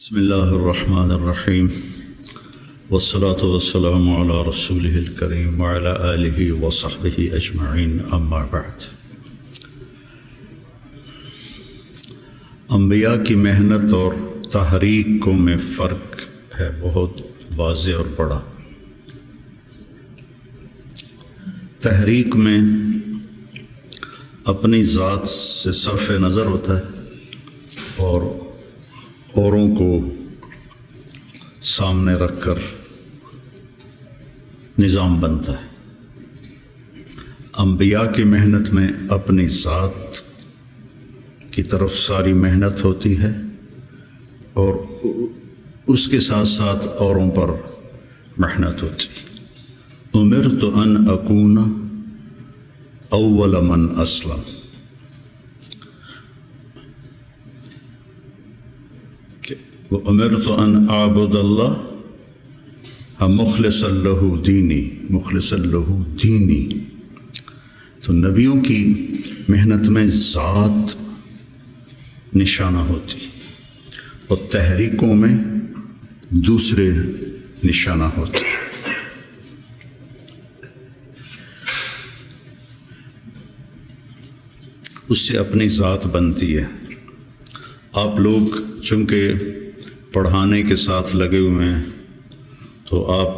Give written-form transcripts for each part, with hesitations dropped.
بسم اللہ الرحمن الرحیم والصلاة والسلام علی رسولہ الکریم وعلی آلہ وصحبہ اجمعین اما بعد۔ انبیاء کی محنت اور تحریک میں فرق ہے بہت واضح اور بڑا۔ تحریک میں اپنی ذات سے صرف نظر ہوتا ہے اور اوروں کو سامنے رکھ کر نظام بنتا ہے۔ انبیاء کی محنت میں اپنی ذات کی طرف ساری محنت ہوتی ہے اور اس کے ساتھ ساتھ اوروں پر محنت ہوتی ہے۔ امرت ان اکون اول من اسلم، وَأُمِرْتُ أَنْ أَعْبُدَ اللَّهَ مُخْلِصًا لَهُ دِينِي۔ تو نبیوں کی محنت میں ذات نشانہ ہوتی اور تحریکوں میں دوسرے نشانہ ہوتے۔ اس سے اپنی ذات بنتی ہے۔ آپ لوگ چونکہ پڑھانے کے ساتھ لگے ہوئے ہیں تو آپ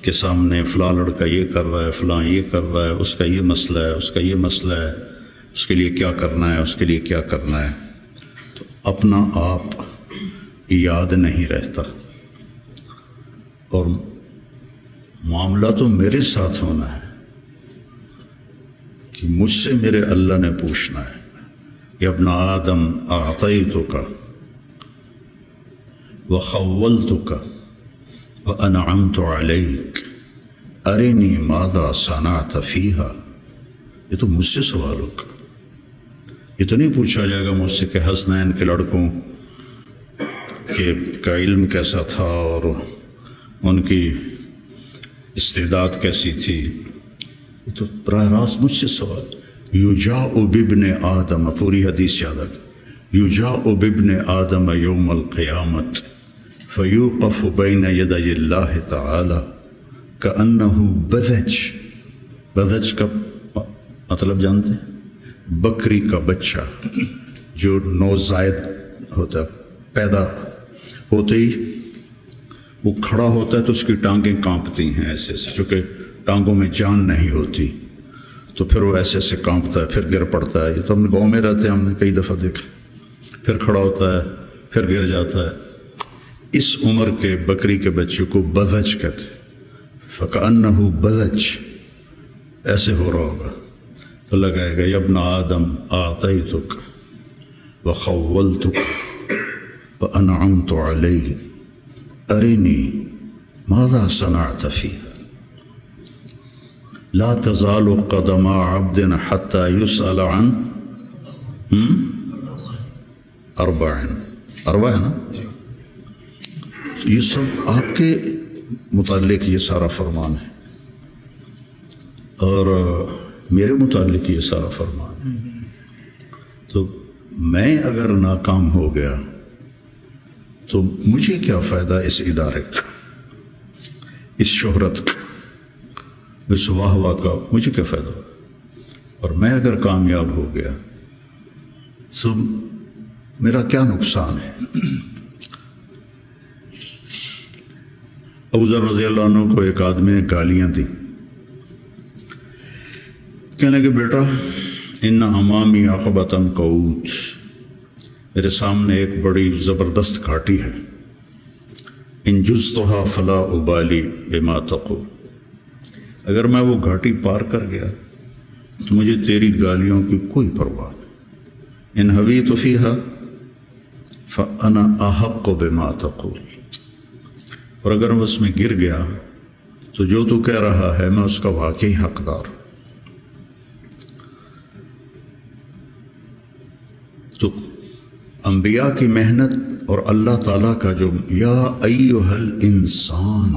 کے سامنے فلاں لڑکا یہ کر رہا ہے، فلاں یہ کر رہا ہے، اس کا یہ مسئلہ ہے، اس کا یہ مسئلہ ہے، اس کے لیے کیا کرنا ہے، اس کے لیے کیا کرنا ہے، تو اپنا آپ یاد نہیں رہتا اور معاملہ تو میرے ساتھ ہونا ہے کہ مجھ سے میرے اللہ نے پوچھنا ہے۔ یا ابن آدم اعطیتک وخولتک وانعمت علیک ارنی ماذا صنعت فیہا۔ یہ تو مجھ سے سوال ہوگا، یہ تو نہیں پوچھا جائے گا مجھ سے کہ حسنین کے لڑکوں کا علم کیسا تھا اور ان کی استعداد کیسی تھی۔ یہ تو براہ راست مجھ سے سوال۔ یجاء بابن آدم، پوری حدیث یاد آگئی، یجاء بابن آدم یوم القیامت فیوقف بین یدی اللہ تعالی کأنہ بذج کا مطلب جانتے ہیں؟ بکری کا بچہ جو نوزائید ہوتا ہے، پیدا ہوتے ہی وہ کھڑا ہوتا ہے تو اس کی ٹانگیں کانپتی ہیں ایسے ایسے، چونکہ ٹانگوں میں جان نہیں ہوتی تو پھر وہ ایسے ایسے کانپتا ہے، پھر گر پڑتا ہے۔ یہ تو ہم گاؤں میں رہتے ہیں، ہم نے کئی دفعہ دیکھا۔ پھر کھڑا ہوتا ہے، پھر گر جاتا ہے۔ اس عمر کے بکری کے بچے کو بذج کہتے ہیں۔ فَكَأَنَّهُ بذج، ایسے ہو رہا ہوگا تو لگائے گا یا ابن آدم اعطیتک وخولتک وانعمت علیک ارنی ماذا صنعت فیہا۔ لا تزال قدم عبد حتى يسأل عن اربع ہے نا؟ یہ سب آپ کے متعلق یہ سارا فرمان ہے اور میرے متعلق یہ سارا فرمان ہے۔ تو میں اگر ناکام ہو گیا تو مجھے کیا فائدہ اس ادارے کا، اس شہرت کا، اس واہ واہ کا مجھے کیا فائدہ؟ اور میں اگر کامیاب ہو گیا تو میرا کیا نقصان ہے؟ ابو ذر رضی اللہ عنہ کو ایک آدمی نے گالیاں دی، کہنے کہ بیٹا ان امامی عقبۃ قعود، میرے سامنے ایک بڑی زبردست گھاٹی ہے، ان جزتھا فلا ابالی بما تقول، اگر میں وہ گھاٹی پار کر گیا تو مجھے تیری گالیوں کی کوئی پرواہ نہیں۔ ان حویت فیہا فانا احق بما تقول، اور اگر میں اس میں گر گیا تو جو تو کہہ رہا ہے میں اس کا واقعی حقدار ہوں۔ تو انبیاء کی محنت اور اللہ تعالیٰ کا جو یا ایھا الانسان،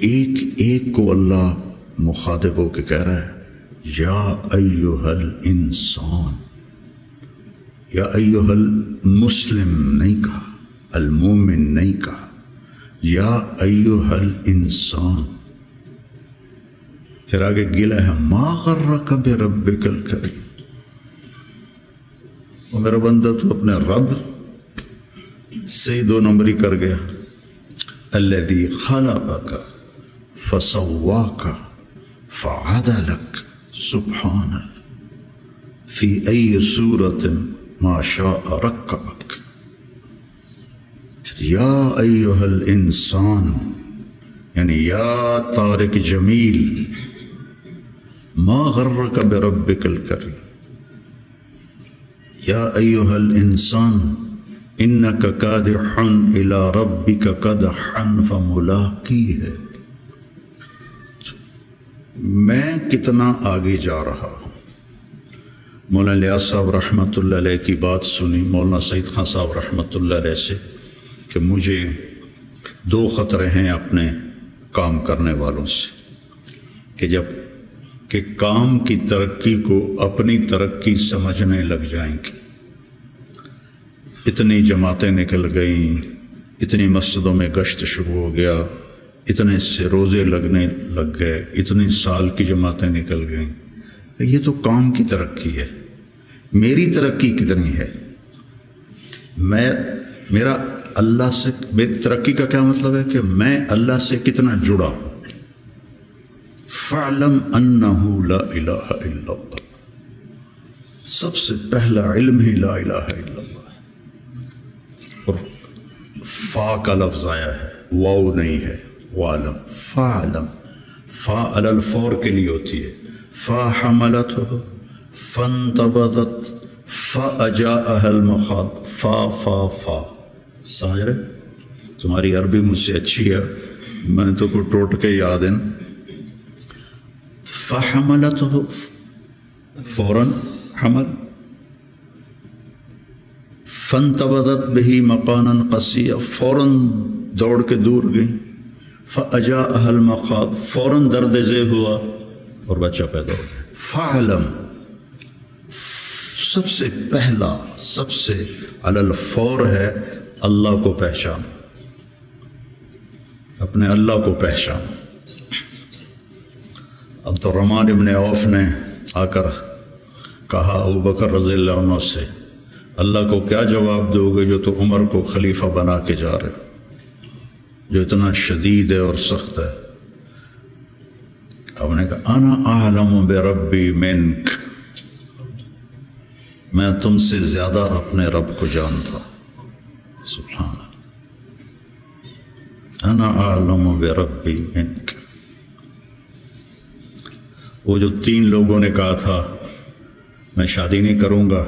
ایک ایک کو اللہ مخاطب ہو کے کہہ رہا ہے یا ایھا الانسان، یا ایھا المسلم نہیں کہا، المومن نہیں کہا، یا ایھا الانسان، پھر آگے گلا ہے ما غرک بربک الکریم، وہ میرا بندہ تو اپنے رب سے 2 نمبری کر گیا، الذی خلقک فسواک فعدلک سبحانہ فی ای صورت ما شاء رکبک، یا ایھا الانسان یعنی یا طارق جمیل، ما غرک بربک الکریم، یا ایھا الانسان انک کادح الی ربک کدحا فملاقیہ، میں کتنا آگے جا رہا ہوں۔ مولانا الیاس صاحب رحمۃ اللہ علیہ کی بات سنی مولانا سعید خان صاحب رحمۃ اللہ علیہ سے کہ مجھے 2 خطرے ہیں اپنے کام کرنے والوں سے، کہ جب کہ کام کی ترقی کو اپنی ترقی سمجھنے لگ جائیں گے، اتنی جماعتیں نکل گئیں، اتنی مسجدوں میں گشت شروع ہو گیا، اتنے سے روزے لگنے لگ گئے، اتنے سال کی جماعتیں نکل گئیں، یہ تو کام کی ترقی ہے، میری ترقی کتنی ہے؟ میرا اللہ سے، میری ترقی کا کیا مطلب ہے کہ میں اللہ سے کتنا جڑا ہوں۔ فَاعْلَمْ أَنَّهُ لَا إِلَهَ إِلَّا اللَّهُ، سب سے پہلا علم ہی لا الہ الا اللہ، اور فا کا لفظ آیا ہے، واو نہیں ہے، وَعْلَمْ فَاعْلَمْ، فا علی الفور کے لیے ہوتی ہے، فا حملتہ فانتبذت فاجاءها المخاض، فا فا فا ساحر، تمہاری عربی مجھ سے اچھی ہے، میں تو کو ٹوٹ کے یاد ہیں، فحملتہ فوراً حمل، فانتبذت بہ مکانا قصیا، فوراً دوڑ کے دور گئی، فاجاءها المخاض، فوراً درد ذیل ہوا اور بچہ پیدا ہو گیا۔ فعلم، سب سے پہلا، سب سے علی الفور ہے اللہ کو پہچان، اپنے اللہ کو پہچان۔ عبد الرحمن ابن عوف نے آ کر کہا ابو بکر رضی اللہ عنہ سے، اللہ کو کیا جواب دو گے جو تو عمر کو خلیفہ بنا کے جا رہے ہو، جو اتنا شدید ہے اور سخت ہے؟ آپ نے کہا انا اعلم بربی منک، میں تم سے زیادہ اپنے رب کو جانتا، سبحان اللہ، انا اعلم بربی منک۔ وہ جو 3 لوگوں نے کہا تھا میں شادی نہیں کروں گا،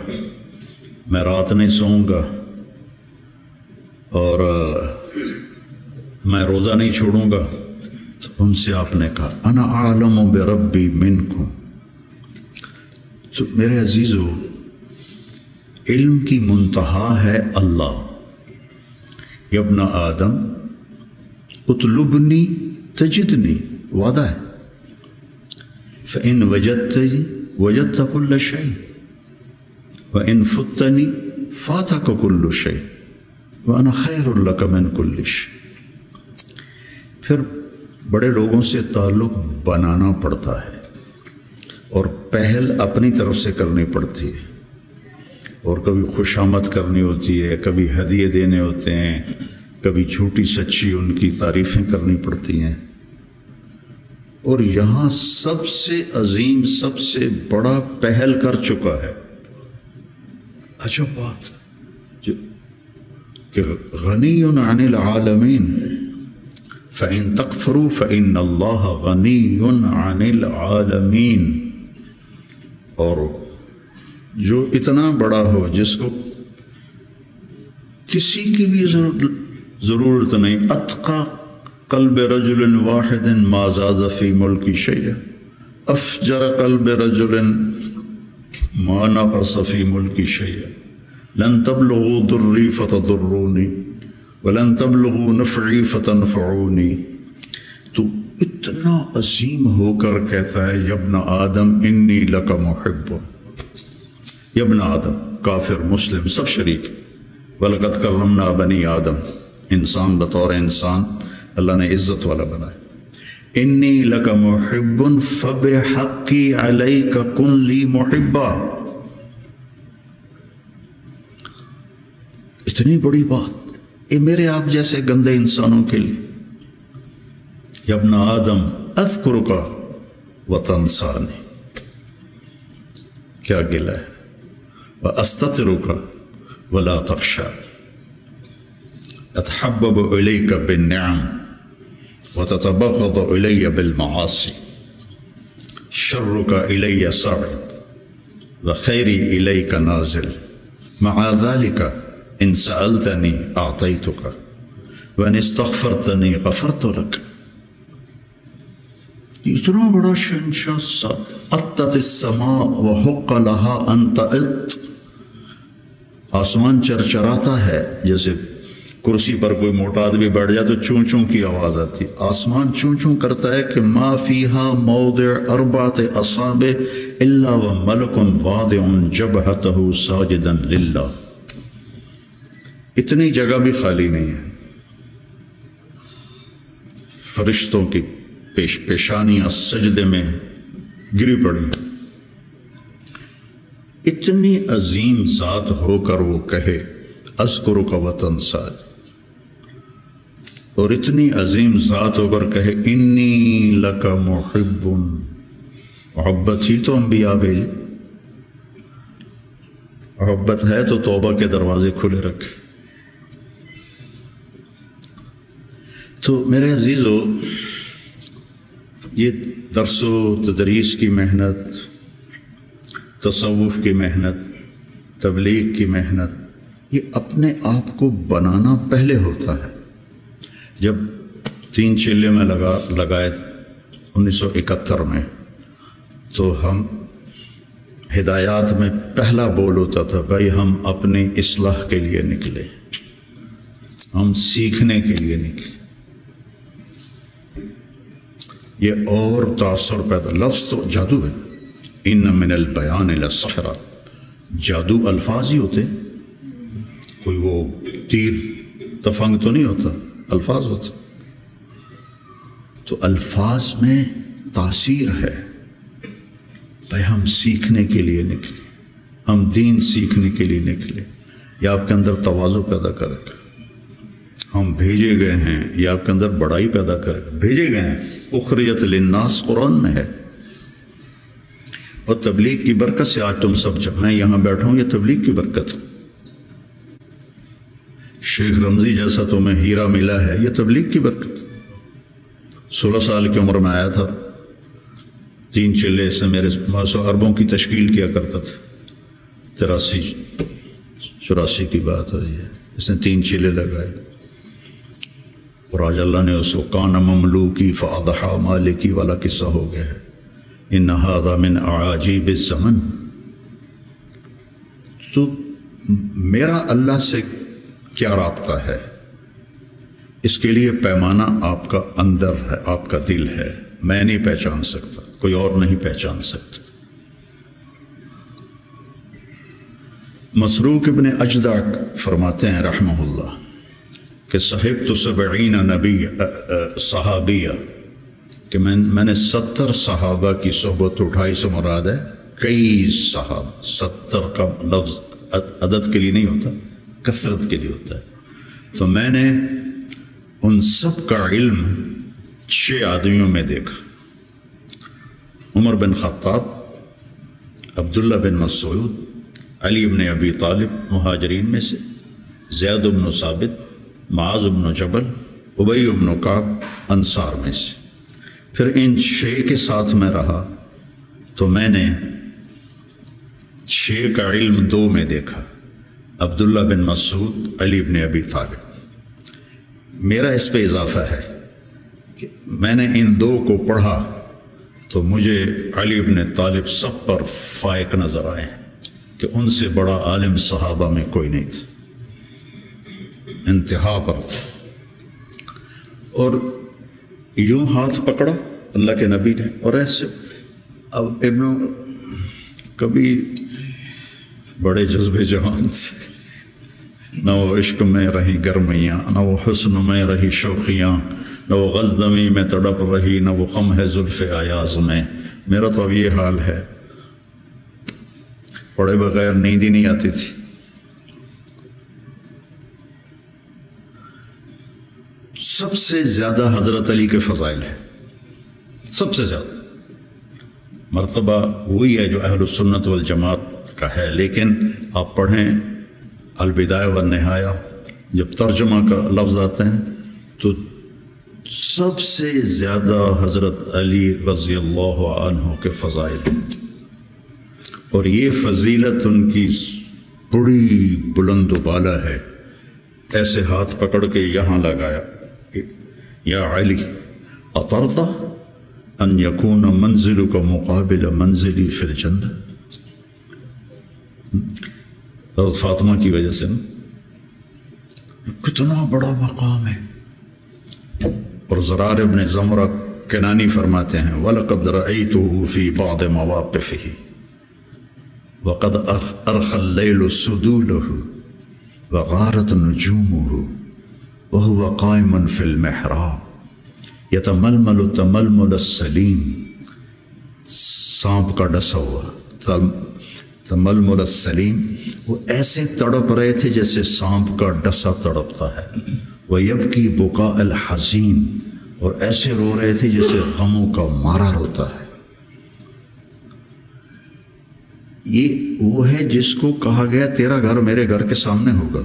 میں رات نہیں سوؤں گا، اور میں روزہ نہیں چھوڑوں گا، تو ان سے آپ نے کہا انا اعلم بربی منکم۔ تو میرے عزیزو، علم کی منتہا ہے اللہ، یا ابن آدم اطلبنی تجدنی، وعدہ ہے، فإن وجدتنی وجدت كل شيء وإن فتنی فاتک كل شيء وأنا خیر لک من كل شيء۔ پھر بڑے لوگوں سے تعلق بنانا پڑتا ہے، اور پہل اپنی طرف سے کرنی پڑتی ہے، اور کبھی خوشامد کرنی ہوتی ہے، کبھی ہدیے دینے ہوتے ہیں، کبھی جھوٹی سچی ان کی تعریفیں کرنی پڑتی ہیں، اور یہاں سب سے عظیم، سب سے بڑا پہل کر چکا ہے، عجب بات کہ غنی عن العالمین، فَإِن تَكْفُرُوا فَإِنَّ اللَّهَ غَنِيٌّ عَنِ الْعَالَمِينَ، اور جو اتنا بڑا ہو، جس کو کسی کی بھی ضرورت نہیں، اتقى قلب رجل واحد ما زاد فی ملکی شیئا، افجر قلب رجل ما نقص فی ملکی شیئا، لن تبلغوا ضری فتضرونی ولن تبلغوا نفعی فتنفعونی۔ تو اتنا عظیم ہو کر کہتا ہے یا ابن آدم انی لک محب، یا ابن آدم، کافر مسلم سب شریک، وَلَقَدْ كَرَّمْنَا بَنِي آدم، انسان بطور انسان اللہ نے عزت والا بنایا. انی لک محب فبحقی علیک کن لی محبا. اتنی بڑی بات یہ میرے آپ جیسے گندے انسانوں کے لیے. یا ابن آدم اذکرک وتنسانی، کیا گلہ ہے. وَأَسْتَتِرُكَ وَلَا تَخْشَى أَتْحَبَّبُ إِلَيْكَ بِالنِّعَمِ وَتَتَبَغَّضُ إِلَيَّ بِالْمَعَاصِي شَرُّكَ إِلَيَّ صَاعِدٌ وَخَيْرِي إِلَيْكَ نَازِلٌ مَعَ ذَلِكَ إِن سَأَلْتَنِي أَعْطَيْتُكَ وَإِنِ اسْتَغْفَرْتَنِي غَفَرْتُ لَكَ. اتنا بڑا شہنشاہ. اطت السماء وحق لها ان تئط. آسمان چرچراتا ہے، جیسے کرسی پر کوئی موٹا آدمی بیٹھ جائے تو چون چون کی آواز آتی. آسمان چون چون کرتا ہے کہ ما فیہا موضع اربعۃ اصابع الا وملک واضع جبہتہ ساجدا للہ. اتنی جگہ بھی خالی نہیں ہے. فرشتوں کی پیشانیاں سجدے میں گری پڑی. اتنی عظیم ذات ہو کر وہ کہے اذکرک وتنسانی، اور اتنی عظیم ذات ہو کر کہے انی لک محب. محبت ہی تو انبیاء بھیجے. محبت ہے تو توبہ کے دروازے کھلے رکھے. تو میرے عزیزو، یہ درس و تدریس کی محنت، تصوف کی محنت، تبلیغ کی محنت، یہ اپنے آپ کو بنانا پہلے ہوتا ہے. جب 3 چلے میں لگائے 1971 میں، تو ہم ہدایات میں پہلا بول ہوتا تھا بھائی ہم اپنی اصلاح کے لیے نکلے، ہم سیکھنے کے لیے نکلے. یہ اور تاثر پیدا. لفظ تو جادو ہے. ان من البیان لسحرا. جادو الفاظ ہی ہوتے، کوئی وہ تیر تفنگ تو نہیں ہوتا، الفاظ ہوتے. تو الفاظ میں تاثیر ہے. بھائی ہم سیکھنے کے لیے نکلے، ہم دین سیکھنے کے لیے نکلے. یہ آپ کے اندر تواضع پیدا کرے گا. ہم بھیجے گئے ہیں، یہ آپ کے اندر بڑائی پیدا کرے گا. بھیجے گئے ہیں. اخرجت للناس قرآن میں ہے. اور تبلیغ کی برکت سے آج تم سب جب میں یہاں بیٹھا ہوں، یہ تبلیغ کی برکت. شیخ رمضی جیسا تمہیں ہیرا ملا ہے، یہ تبلیغ کی برکت. 16 سال کی عمر میں آیا تھا. 3 چلے سے میرے 900 اربوں کی تشکیل کیا کرتا تھا. 83-84 کی بات ہے. یہ اس نے 3 چلے لگائے، اور آج اللہ نے اس کو کان مملوکی فاضحا مالکی والا قصہ ہو گیا ہے. ان ھذا من اعاجیب الزمن. تو میرا اللہ سے کیا رابطہ ہے؟ اس کے لیے پیمانہ آپ کا اندر ہے، آپ کا دل ہے. میں نہیں پہچان سکتا، کوئی اور نہیں پہچان سکتا. مسروق ابن اجدع فرماتے ہیں رحمہ اللہ کہ صحبت 70 نبی صحابیہ، کہ میں نے 70 صحابہ کی صحبت اٹھائی. سے مراد ہے کئی صحابہ. 70 کا لفظ عدد کے لیے نہیں ہوتا، کثرت کے لیے ہوتا ہے. تو میں نے ان سب کا علم 6 آدمیوں میں دیکھا. عمر بن خطاب، عبداللہ بن مسعود، علی بن ابی طالب مہاجرین میں سے، زید بن ثابت، معاذ بن جبل، ابی بن کعب انصار میں سے. پھر ان 6 کے ساتھ میں رہا تو میں نے 6 کا علم 2 میں دیکھا، عبداللہ بن مسعود، علی بن ابی طالب. میرا اس پہ اضافہ ہے کہ میں نے ان 2 کو پڑھا تو مجھے علی بن طالب سب پر فائق نظر آئے کہ ان سے بڑا عالم صحابہ میں کوئی نہیں تھا. انتہا پر تھا. اور یوں ہاتھ پکڑا اللہ کے نبی نے، اور ایسے. اب کبھی بڑے جذبے جوان تھے، نہ وہ عشق میں رہی گرمیاں، نہ وہ حسن میں رہی شوخیاں، نہ وہ غزدمی میں تڑپ رہی، نہ وہ غم ہے زلف ایاز میں۔ میرا تو اب یہ حال ہے، پڑھے بغیر نیند ہی نہیں آتی تھی۔ سب سے زیادہ حضرت علی کے فضائل ہیں، سب سے زیادہ مرتبہ وہی ہے جو اہل السنت والجماعت کا ہے، لیکن آپ پڑھیں البدایہ والنہایہ، جب ترجمہ کا لفظ آتے ہیں تو سب سے زیادہ حضرت علی رضی اللہ عنہ کے فضائل، اور یہ فضیلت ان کی بڑی بلند و بالا ہے۔ ایسے ہاتھ پکڑ کے یہاں لگایا، یا علی اطرت ان یکون منزلک مقابل منزلی فی الجنہ۔ حضرت فاطمہ کی وجہ سے کتنا بڑا مقام ہے۔ اور زرار ابن زمرہ کنانی فرماتے ہیں وَلَقَدْ رَأَيْتُهُ فِي بَعْضِ مَوَاقِفِهِ وَقَدْ أَرْخَى اللَّيْلُ سُدُولَهُ وَغَارَتْ نُجُومُهُ وَهُوَ قَائِمٌ فِي الْمِحْرَابِ يَتَمَلْمَلُ تَمَلْمُلَ السَّلِيمِ، سانپ کا ڈسا ہوا تململ السلیم، وہ ایسے تڑپ رہے تھے جیسے سانپ کا ڈسا تڑپتا ہے۔ وَيَبْكِي بُكَاءَ الْحَزِينِ، اور ایسے رو رہے تھے جیسے غموں کا مارا روتا ہے۔ یہ وہ ہے جس کو کہا گیا تیرا گھر میرے گھر کے سامنے ہوگا۔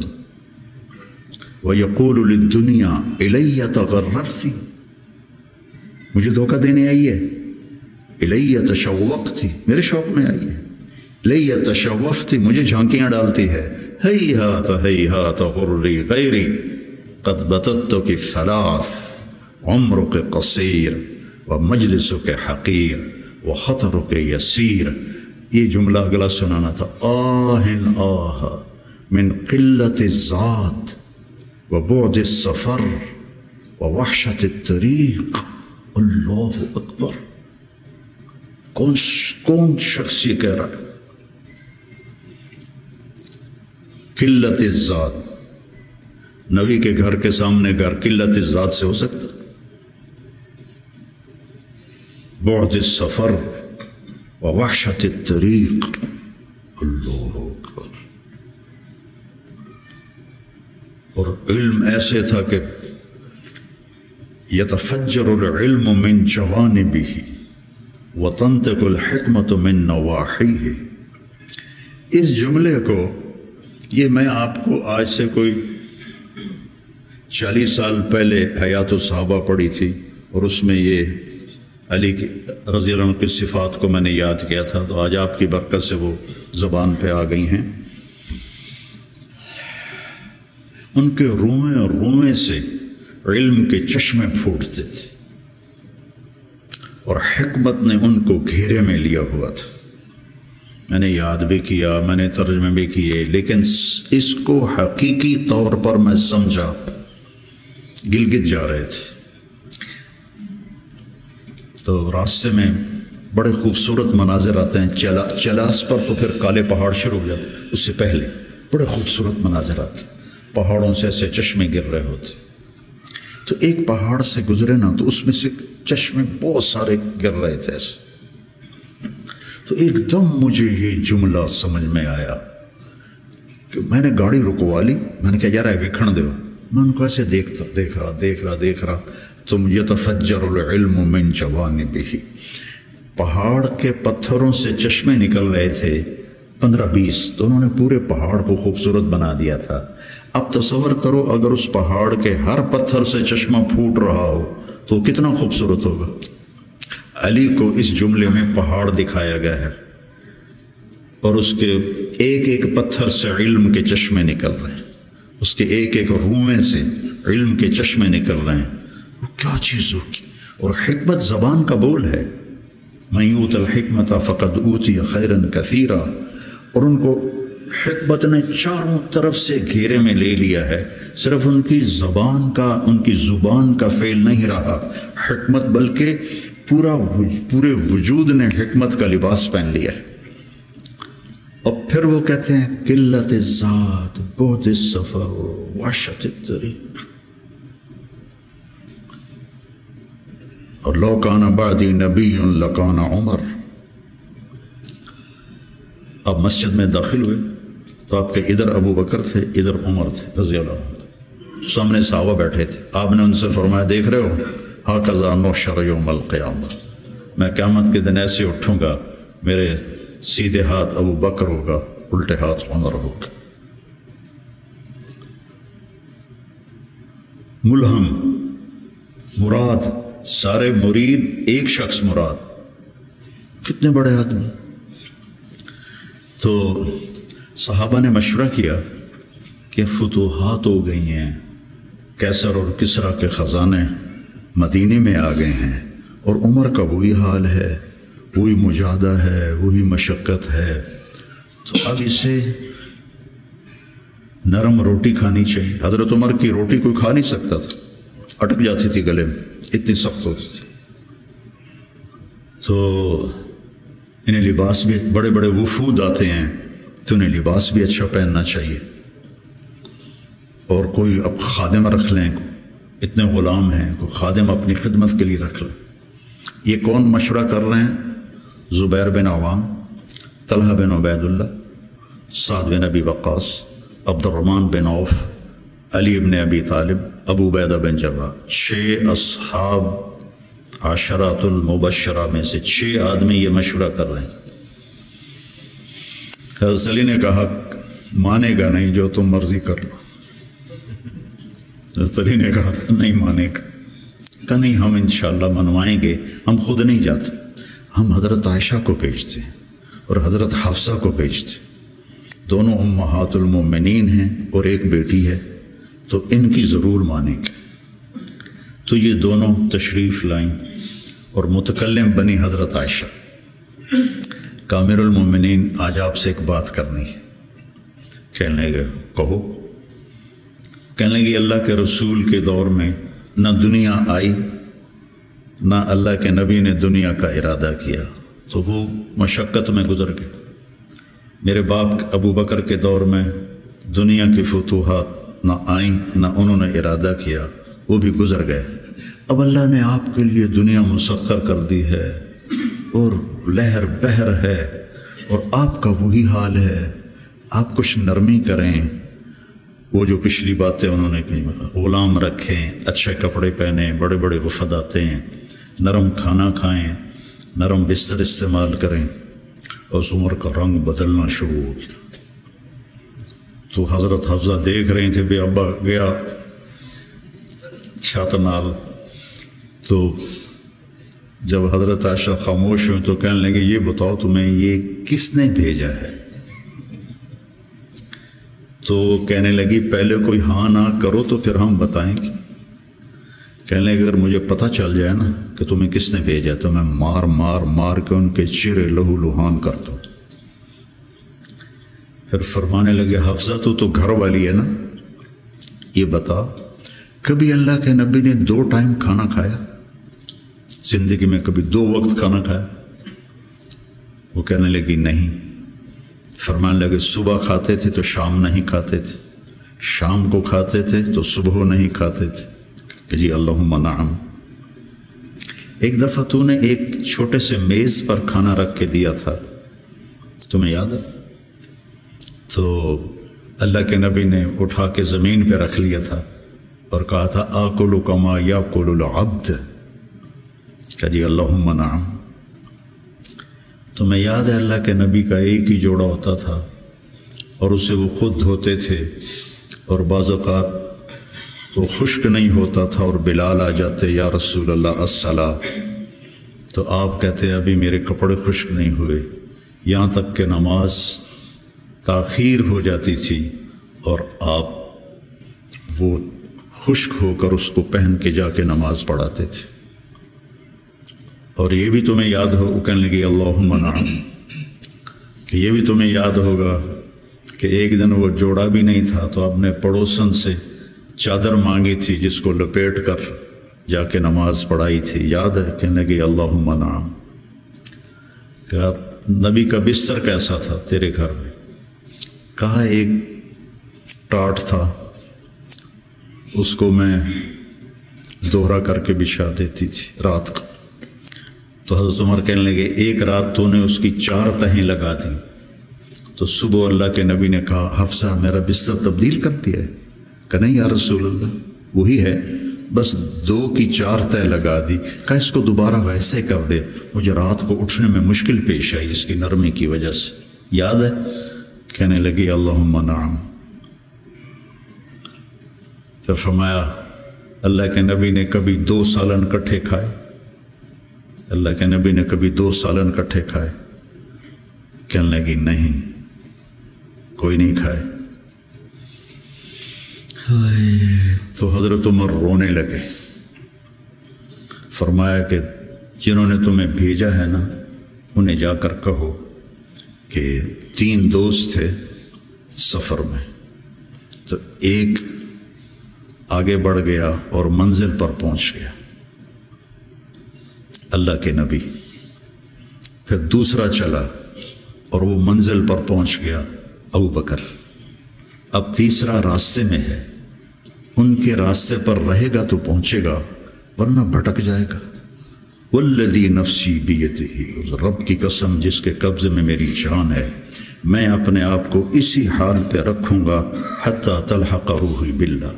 وَيَقُولُ لِلدُّنْيَا إِلَيَّ تَغَرَّرْتِ، مجھے دھوکہ دینے آئی ہے۔ إِلَيَّ تَشَوَّقْتِ، میرے شوق میں آئی ہے۔ إِلَيَّ تَشَوَّفْتِ، مجھے جھانکیاں ڈالتی ہے۔ هَيْهَاتَ هَيْهَاتَ غُرِّ غَيْرِ قَدْ بَتَتُّكِ الثَّلَاثِ عُمْرُكِ قَصِيرٌ وَمَجْلِسُكِ حَقِيرٌ وَخَطَرُكِ يَسِيرٌ۔ یہ جملہ اگلا سنانا تھا۔ آہن آہ من قلت الذات وبعد السفر ووحشت الطریق۔ اللہ اکبر، کون شخص یہ کہہ رہا ہے؟ قلت الذات، نبی کے گھر کے سامنے گھر قلت الذات سے ہو سکتا؟ بعد السفر ووحشت الطریق، اللہ اکبر۔ اور علم ایسے تھا کہ یتفجر العلم من جوانبہ وتنطق الحکمت من نواحیہ۔ اس جملے کو، یہ میں آپ کو آج سے کوئی 40 سال پہلے حیات الصحابہ پڑھی تھی، اور اس میں یہ علی رضی اللہ عنہ کی صفات کو میں نے یاد کیا تھا، تو آج آپ کی برکت سے وہ زبان پہ آ گئی ہیں۔ ان کے روئیں روئیں سے علم کے چشمے پھوٹتے تھے، اور حکمت نے ان کو گھیرے میں لیا ہوا تھا۔ میں نے یاد بھی کیا، میں نے ترجمے بھی کیے، لیکن اس کو حقیقی طور پر میں سمجھا، گلگت جا رہے تھے تو راستے میں بڑے خوبصورت مناظر آتے ہیں، چلاس پر تو پھر کالے پہاڑ شروع ہو جاتے، اس سے پہلے بڑے خوبصورت مناظر آتے، پہاڑوں سے ایسے چشمے گر رہے ہوتے۔ تو ایک پہاڑ سے گزرے نا، تو اس میں سے چشمے بہت سارے گر رہے تھے ایسے۔ تو ایک دم مجھے یہ جملہ سمجھ میں آیا کہ میں نے گاڑی رکوا لی، میں نے کہا یار وکھن دو، میں ان کو ایسے دیکھ رہا تم یتفجر العلم من جوانبہ، پہاڑ کے پتھروں سے چشمے نکل رہے تھے 15-20، تو انہوں نے پورے پہاڑ کو خوبصورت بنا دیا تھا۔ اب تصور کرو اگر اس پہاڑ کے ہر پتھر سے چشمہ پھوٹ رہا ہو تو کتنا خوبصورت ہوگا۔ علی کو اس جملے میں پہاڑ دکھایا گیا ہے، اور اس کے ایک ایک پتھر سے علم کے چشمے نکل رہے ہیں، اس کے ایک ایک رومے سے علم کے چشمے نکل رہے ہیں۔ وہ کیا چیز ہوگی؟ اور حکمت زبان کا بول ہے، من یؤت الحکمت فقد اوتی خیرا کثیرا، اور ان کو حکمت نے چاروں طرف سے گھیرے میں لے لیا ہے۔ صرف ان کی زبان کا فعل نہیں رہا حکمت، بلکہ پورے وجود نے حکمت کا لباس پہن لیا ہے۔ اور پھر وہ کہتے ہیں قلت الذات بعد السفر وحشت الطریق، اور لو کان بعدی نبی لکان عمر۔ آپ مسجد میں داخل ہوئے تو آپ کے ادھر ابو بکر تھے، ادھر عمر تھے رضی اللہ عنہ، سامنے صحابہ بیٹھے تھے۔ آپ نے ان سے فرمایا دیکھ رہے ہو ھکذا نحشر یوم القیامہ، میں قیامت کے دن ایسے اٹھوں گا، میرے سیدھے ہاتھ ابو بکر ہوگا، الٹے ہاتھ عمر ہوگا۔ ملہم مراد، سارے مرید ایک شخص مراد، کتنے بڑے آدمی۔ تو صحابہ نے مشورہ کیا کہ فتوحات ہو گئی ہیں، کیسر اور کسریٰ کے خزانے مدینے میں آ گئے ہیں، اور عمر کا وہی حال ہے، وہی مجاہدہ ہے، وہی مشقت ہے، تو اب اسے نرم روٹی کھانی چاہیے۔ حضرت عمر کی روٹی کوئی کھا نہیں سکتا تھا، اٹک جاتی تھی گلے میں، اتنی سخت ہوتی تھی۔ تو انہیں لباس بھی، بڑے بڑے وفود آتے ہیں تو انہیں لباس بھی اچھا پہننا چاہیے، اور کوئی اب خادم رکھ لیں، اتنے غلام ہیں، کوئی خادم اپنی خدمت کے لیے رکھ لیں۔ یہ کون مشورہ کر رہے ہیں؟ زبیر بن عوام، طلحہ بن عبید اللہ، سعد بن ابی وقاص، عبد الرحمن بن عوف، علی بن ابی طالب، ابو عبیدہ بن جراح، 6 اصحاب عشرات المبشرہ میں سے 6 آدمی یہ مشورہ کر رہے ہیں۔ حضرت علی نے کہا مانے گا نہیں، جو تم مرضی کر لو۔ حضرت علی نے کہا نہیں مانے گا، کہا نہیں ہم انشاءاللہ منوائیں گے، ہم خود نہیں جاتے، ہم حضرت عائشہ کو بھیجتے ہیں اور حضرت حفصہ کو بھیجتے ہیں، دونوں امہات المومنین ہیں اور ایک بیٹی ہے، تو ان کی ضرور مانیں گے۔ تو یہ دونوں تشریف لائیں اور متکلم بنی حضرت عائشہ، کامر المومنین آج آپ سے ایک بات کرنی ہے۔ کہنے لگے کہو۔ کہنے لگے اللہ کے رسول کے دور میں نہ دنیا آئی، نہ اللہ کے نبی نے دنیا کا ارادہ کیا، تو وہ مشقت میں گزر گئے۔ میرے باپ ابو بکر کے دور میں دنیا کی فتوحات نہ آئیں، نہ انہوں نے ارادہ کیا، وہ بھی گزر گئے۔ اب اللہ نے آپ کے لیے دنیا مسخر کر دی ہے اور لہر بہر ہے، اور آپ کا وہی حال ہے۔ آپ کچھ نرمی کریں، وہ جو پچھلی باتیں انہوں نے کہیں، غلام رکھیں، اچھے کپڑے پہنیں، بڑے بڑے وفد آتے ہیں، نرم کھانا کھائیں، نرم بستر استعمال کریں۔ اور عمر کا رنگ بدلنا شروع ہو گیا۔ تو حضرت حفصہ دیکھ رہی تھے بھی ابا گیا چھت نال، تو جب حضرت عائشہ خاموش ہوئی تو کہنے لگے یہ بتاؤ تمہیں یہ کس نے بھیجا ہے؟ تو کہنے لگی پہلے کوئی ہاں نہ کرو تو پھر ہم بتائیں گے۔ کہنے لگے اگر مجھے پتہ چل جائے نا کہ تمہیں کس نے بھیجا تو میں مار مار مار کے ان کے چہرے لہو لہان کر دوں۔ پھر فرمانے لگے حفصہ تو گھر والی ہے نا، یہ بتا کبھی اللہ کے نبی نے 2 ٹائم کھانا کھایا؟ زندگی میں کبھی 2 وقت کھانا کھایا؟ وہ کہنے لگی نہیں۔ فرمانے لگے صبح کھاتے تھے تو شام نہیں کھاتے تھے، شام کو کھاتے تھے تو صبح نہیں کھاتے تھے، کہ جی اللہم نعم۔ ایک دفعہ تو نے ایک چھوٹے سے میز پر کھانا رکھ کے دیا تھا، تمہیں یاد ہے؟ تو اللہ کے نبی نے اٹھا کے زمین پہ رکھ لیا تھا اور کہا تھا آکل کما یاکل العبد، کہ جی اللہم نعم۔ تمہیں یاد ہے اللہ کے نبی کا ایک ہی جوڑا ہوتا تھا اور اسے وہ خود دھوتے تھے، اور بعض اوقات وہ خشک نہیں ہوتا تھا اور بلال آ جاتے یا رسول اللہ الصلاۃ، تو آپ کہتے ابھی میرے کپڑے خشک نہیں ہوئے، یہاں تک کہ نماز تاخیر ہو جاتی تھی اور آپ وہ خشک ہو کر اس کو پہن کے جا کے نماز پڑھاتے تھے۔ اور یہ بھی تمہیں یاد ہو، کہنے لگی اللہم نعم، کہ یہ بھی تمہیں یاد ہوگا کہ ایک دن وہ جوڑا بھی نہیں تھا تو آپ نے پڑوسن سے چادر مانگی تھی جس کو لپیٹ کر جا کے نماز پڑھائی تھی، یاد ہے؟ کہنے لگی اللہم نعم۔ کہا نبی کا بستر کیسا تھا تیرے گھر میں؟ کہا ایک ٹاٹ تھا، اس کو میں دوہرا کر کے بچھا دیتی تھی رات کو۔ تو حضرت عمر کہنے لگے ایک رات تو نے اس کی 4 تہیں لگا دیں۔ تو صبح اللہ کے نبی نے کہا حفصہ میرا بستر تبدیل کر دیا ہے؟ کہ نہیں یا رسول اللہ وہی ہے، بس 2 کی 4 تہ لگا دی۔ کہا اس کو دوبارہ ویسے کر دے، مجھے رات کو اٹھنے میں مشکل پیش آئی اس کی نرمی کی وجہ سے، یاد ہے؟ کہنے لگی اللہم نعم۔ تو فرمایا اللہ کے نبی نے کبھی 2 سالن کٹھے کھائے؟ اللہ کے نبی نے کبھی 2 سالن کٹھے کھائے؟ کہنے لگی نہیں، کوئی نہیں کھائے۔ تو حضرت عمر رونے لگے، فرمایا کہ جنہوں نے تمہیں بھیجا ہے نا انہیں جا کر کہو کہ 3 دوست تھے سفر میں، تو ایک آگے بڑھ گیا اور منزل پر پہنچ گیا اللہ کے نبی، پھر دوسرا چلا اور وہ منزل پر پہنچ گیا ابو بکر، اب تیسرا راستے میں ہے، ان کے راستے پر رہے گا تو پہنچے گا ورنہ بھٹک جائے گا۔ والذی نفسی بیدہ، رب کی قسم جس کے قبضے میں میری جان ہے، میں اپنے آپ کو اسی حال پہ رکھوں گا حتی تلحق روحی باللہ،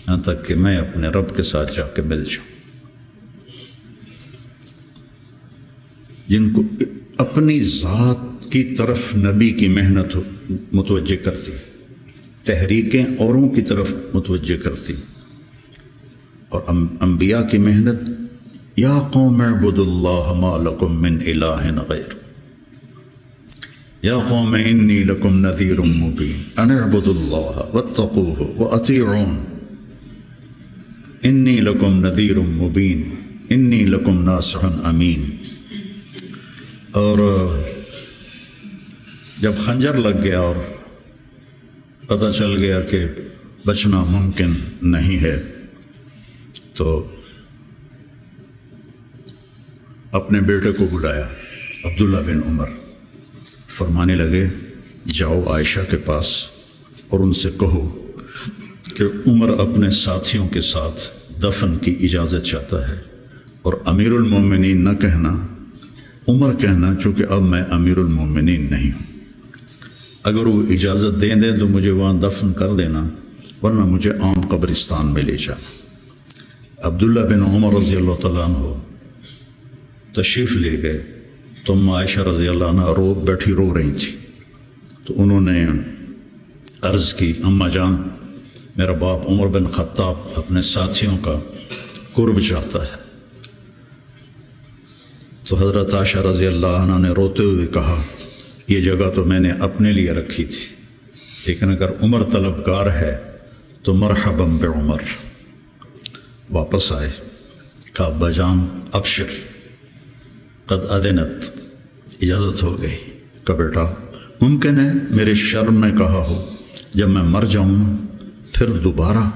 یہاں تک کہ میں اپنے رب کے ساتھ جا کے مل جاؤں۔ جن کو اپنی ذات کی طرف نبی کی محنت متوجہ کرتی، تحریکیں اوروں کی طرف متوجہ کرتی، اور انبیاء کی محنت یا قوم اعبدوا اللہ ما لکم من الہ غیر، یا قوم انی لکم نذیر مبین ان اعبدوا اللہ واتقوہ واطیعون انی لکم نذیر مبین انی لکم ناصح امین۔ اور جب خنجر لگ گیا اور پتہ چل گیا کہ بچنا ممکن نہیں ہے، تو اپنے بیٹے کو بلایا عبداللہ بن عمر، فرمانے لگے جاؤ عائشہ کے پاس اور ان سے کہو کہ عمر اپنے ساتھیوں کے ساتھ دفن کی اجازت چاہتا ہے، اور امیر المومنین نہ کہنا، عمر کہنا، چونکہ اب میں امیر المومنین نہیں ہوں۔ اگر وہ اجازت دیں دیں تو مجھے وہاں دفن کر دینا، ورنہ مجھے عام قبرستان میں لے جانا۔ عبداللہ بن عمر رضی اللہ تعالیٰ عنہ تشریف لے گئے، تو عائشہ رضی اللہ عنہ بیٹھی رو رہی تھی، تو انہوں نے عرض کی اماں جان میرا باپ عمر بن خطاب اپنے ساتھیوں کا قرب چاہتا ہے۔ تو حضرت عائشہ رضی اللہ عنہ نے روتے ہوئے کہا یہ جگہ تو میں نے اپنے لیے رکھی تھی، لیکن اگر عمر طلبگار ہے تو مرحبا بعمر۔ واپس آئے، کہا ابا جان ابشر قد اذنت، اجازت ہو گئی۔ کہا بیٹا ممکن ہے میرے شرم میں کہا ہو، جب میں مر جاؤں نا پھر دوبارہ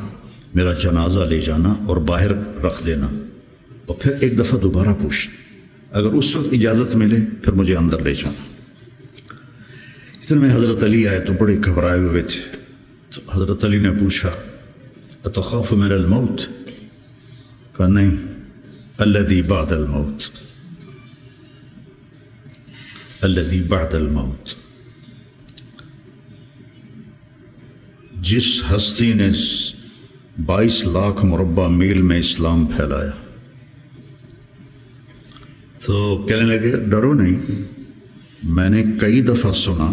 میرا جنازہ لے جانا اور باہر رکھ دینا، اور پھر ایک دفعہ دوبارہ پوچھنا، اگر اس وقت اجازت ملے پھر مجھے اندر لے جانا۔ اتنے میں حضرت علی آئے تو بڑے گھبرائے ہوئے تھے، تو حضرت علی نے پوچھا اتخاف من الموت؟ کہا نہیں، الذی بعد الموت، الذی بعد الموت۔ جس ہستی نے 22 لاکھ مربع میل میں اسلام پھیلایا، تو کہنے لگے ڈرو نہیں، میں نے کئی دفعہ سنا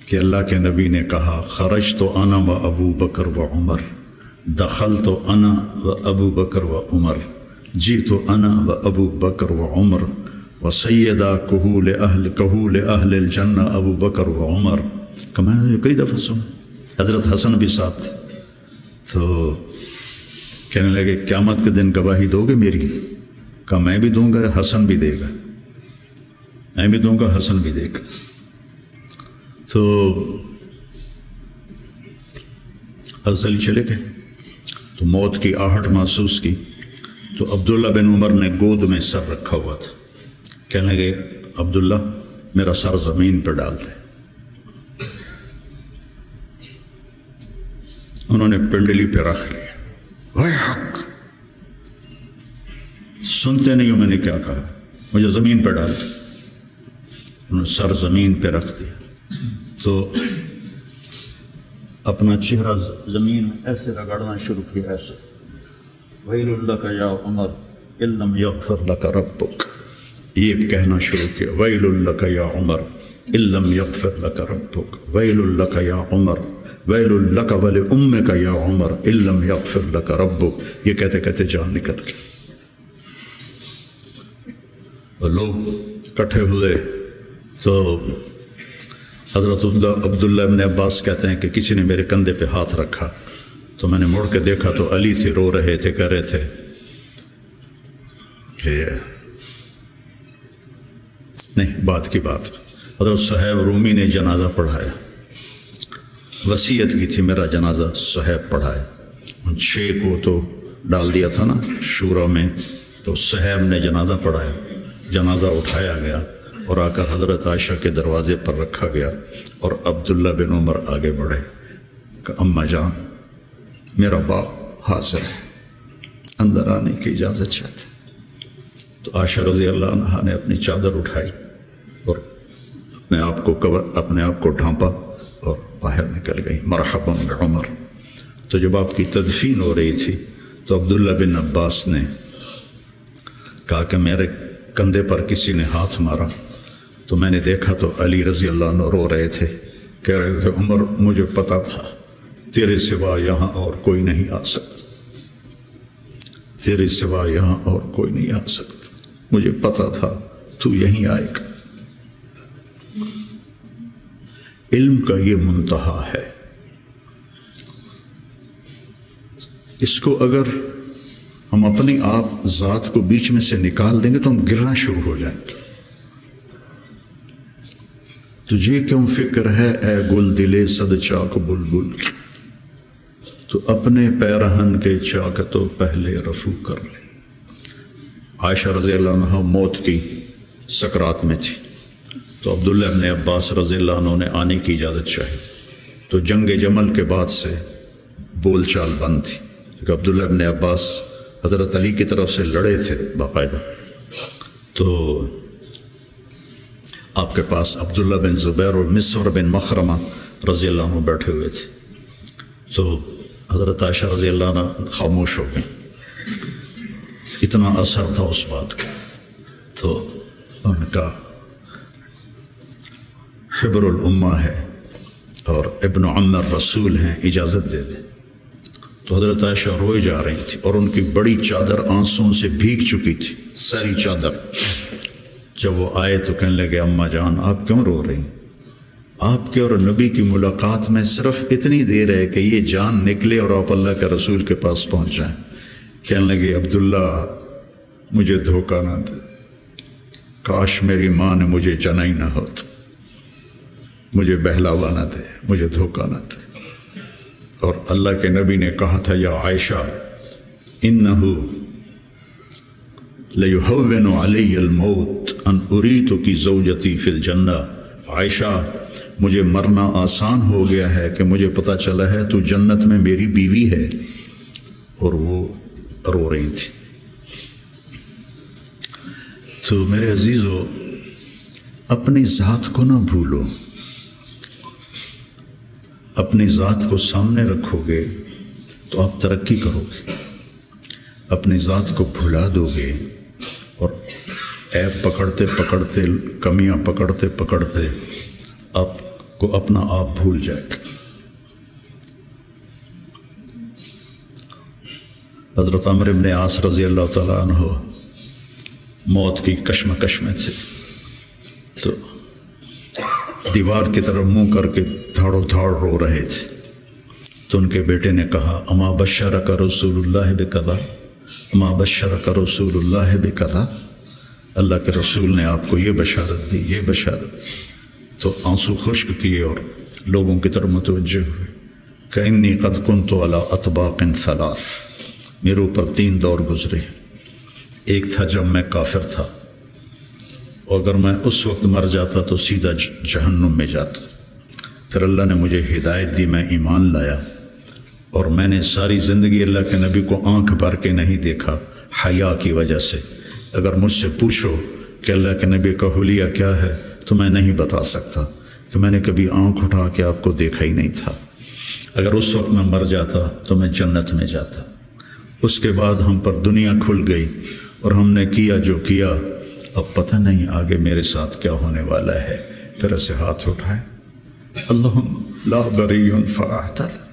کہ اللہ کے نبی نے کہا خرج تو انا و ابو بکر و عمر، دخل تو انا و ابو بکر و عمر، جی تو انا و ابو بکر و عمر، و سیدہ کہول اہل الجنہ ابو بکر و عمر۔ کہ میں نے کئی دفعہ سنا، حضرت حسن بھی ساتھ، تو کہنے لگے قیامت کے دن گواہی دو گے میری؟ کہا میں بھی دوں گا، حسن بھی دے گا، میں بھی دوں گا، حسن بھی دے گا۔ تو حضرت علی چلے گئے، تو موت کی آہٹ محسوس کی، تو عبداللہ بن عمر نے گود میں سر رکھا ہوا تھا، کہنے لگے عبداللہ میرا سر زمین پر ڈال دے۔ انہوں نے پنڈلی پہ رکھ لیا، وے حق، سنتے نہیں ہو میں نے کیا کہا، مجھے زمین پہ ڈال دیا۔ انہوں نے سر زمین پہ رکھ دیا تو اپنا چہرہ زمین میں ایسے رگڑنا شروع کیا، ایسے، وَيْلٌ لَكَ يَا عُمَرْ إِن لَّمْ يَغْفِرْ لَكَ رَبُّكَ، یہ کہنا شروع کیا، وَيْلٌ لَكَ يَا عُمَرْ إِن لَّمْ يَغْفِرْ لَكَ رَبُّكَ، وَيْلٌ لَكَ يَا عُمَرْ، وَيْلٌ لَكَ وَلِأُمِّكَ يَا عُمَرْ إِن لَّمْ يَغْفِرْ لَكَ رَبُّكَ۔ یہ کہتے کہتے جان نکل گئی، اور لوگ اکٹھے ہوئے تو حضرت عبداللہ ابن عباس کہتے ہیں کہ کسی نے میرے کندھے پہ ہاتھ رکھا تو میں نے مڑ کے دیکھا تو علی تھے، رو رہے تھے، کہہ رہے تھے کہ نہیں، بات کی بات، حضرت صہیب رومی نے جنازہ پڑھایا، وصیت کی تھی میرا جنازہ صہیب پڑھائے، ان 6 کو تو ڈال دیا تھا نا شورا میں، تو صہیب نے جنازہ پڑھایا، جنازہ اٹھایا گیا اور آ کر حضرت عائشہ کے دروازے پر رکھا گیا، اور عبداللہ بن عمر آگے بڑھے کہ اماں جان میرا باپ حاضر ہے، اندر آنے کی اجازت چاہتے۔ تو عائشہ رضی اللہ عنہا نے اپنی چادر اٹھائی اور اپنے آپ کو ڈھانپا اور باہر نکل گئی، مرحبا بعمر۔ تو جب آپ کی تدفین ہو رہی تھی تو عبداللہ بن عباس نے کہا کہ میرے کندھے پر کسی نے ہاتھ مارا، تو میں نے دیکھا تو علی رضی اللہ عنہ رو رہے تھے، کہہ رہے تھے عمر مجھے پتا تھا تیرے سوا یہاں اور کوئی نہیں آ سکتا، تیرے سوا یہاں اور کوئی نہیں آ سکتا، مجھے پتا تھا تو یہیں آئے گا۔ علم کا یہ منتہا ہے، اس کو اگر ہم اپنے آپ ذات کو بیچ میں سے نکال دیں گے تو ہم گرنا شروع ہو جائیں گے۔ تجھے کیوں فکر ہے اے گل دلے صد چاک بلبل، تو اپنے پیرہن کے چاک تو پہلے رفو کر لے۔ عائشہ رضی اللہ عنہ موت کی سکرات میں تھی، تو عبداللہ ابن عباس رضی اللہ عنہ نے آنے کی اجازت چاہی، تو جنگ جمل کے بعد سے بول چال بند تھی، کیونکہ عبداللہ ابن عباس حضرت علی کی طرف سے لڑے تھے باقاعدہ، تو آپ کے پاس عبداللہ بن زبیر اور مسور بن مخرمہ رضی اللہ عنہ بیٹھے ہوئے تھے، تو حضرت عائشہ رضی اللہ عنہ خاموش ہو گئی، اتنا اثر تھا اس بات کا، تو ان کا حبر الامہ ہے اور ابن عم الرسول ہیں، اجازت دے دیں۔ تو حضرت عائشہ روئے جا رہی تھی اور ان کی بڑی چادر آنسوں سے بھیگ چکی تھی، ساری چادر۔ جب وہ آئے تو کہنے لگے اماں جان آپ کیوں رو رہی؟ آپ کے اور نبی کی ملاقات میں صرف اتنی دیر ہے کہ یہ جان نکلے اور آپ اللہ کے رسول کے پاس پہنچ جائیں۔ کہنے لگے عبداللہ مجھے دھوکہ نہ دے، کاش میری ماں نے مجھے جنا ہی نہ ہوتا، مجھے بہلاوا نہ دے، مجھے دھوکہ نہ دے۔ اور اللہ کے نبی نے کہا تھا یا عائشہ انہو لیہون علی الموت ان اریتکی زوجتی فی الجنہ، عائشہ مجھے مرنا آسان ہو گیا ہے کہ مجھے پتہ چلا ہے تو جنت میں میری بیوی ہے۔ اور وہ رو رہی تھی۔ تو میرے عزیزو اپنی ذات کو نہ بھولو، اپنی ذات کو سامنے رکھو گے تو آپ ترقی کرو گے، اپنی ذات کو بھلا دو گے اور عیب پکڑتے پکڑتے، کمیاں پکڑتے پکڑتے آپ کو اپنا آپ بھول جائے گا۔ حضرت عمرو بن عاص رضی اللہ تعالیٰ عنہ موت کی کشمکش میں تھے، تو دیوار کی طرف منہ کر کے دھاڑو دھاڑ رو رہے تھے، تو ان کے بیٹے نے کہا اما بشرک رسول اللہ بکذا، اما بشرک رسول اللہ بکذا، اللہ کے رسول نے آپ کو یہ بشارت دی، یہ بشارت دی۔ تو آنسو خشک کیے اور لوگوں کی طرف متوجہ ہوئے کہ انی قد کنت علی اطباق ثلاث، میرے اوپر 3 دور گزرے۔ ایک تھا جب میں کافر تھا، اور اگر میں اس وقت مر جاتا تو سیدھا جہنم میں جاتا، پھر اللہ نے مجھے ہدایت دی، میں ایمان لایا، اور میں نے ساری زندگی اللہ کے نبی کو آنکھ بھر کے نہیں دیکھا حیا کی وجہ سے۔ اگر مجھ سے پوچھو کہ اللہ کے نبی کا حلیہ کیا ہے تو میں نہیں بتا سکتا کہ میں نے کبھی آنکھ اٹھا کے آپ کو دیکھا ہی نہیں تھا۔ اگر اس وقت میں مر جاتا تو میں جنت میں جاتا۔ اس کے بعد ہم پر دنیا کھل گئی اور ہم نے کیا جو کیا، اب پتہ نہیں آگے میرے ساتھ کیا ہونے والا ہے۔ پھر اسے ہاتھ اٹھائے، اللہم لا بری فاعتذر۔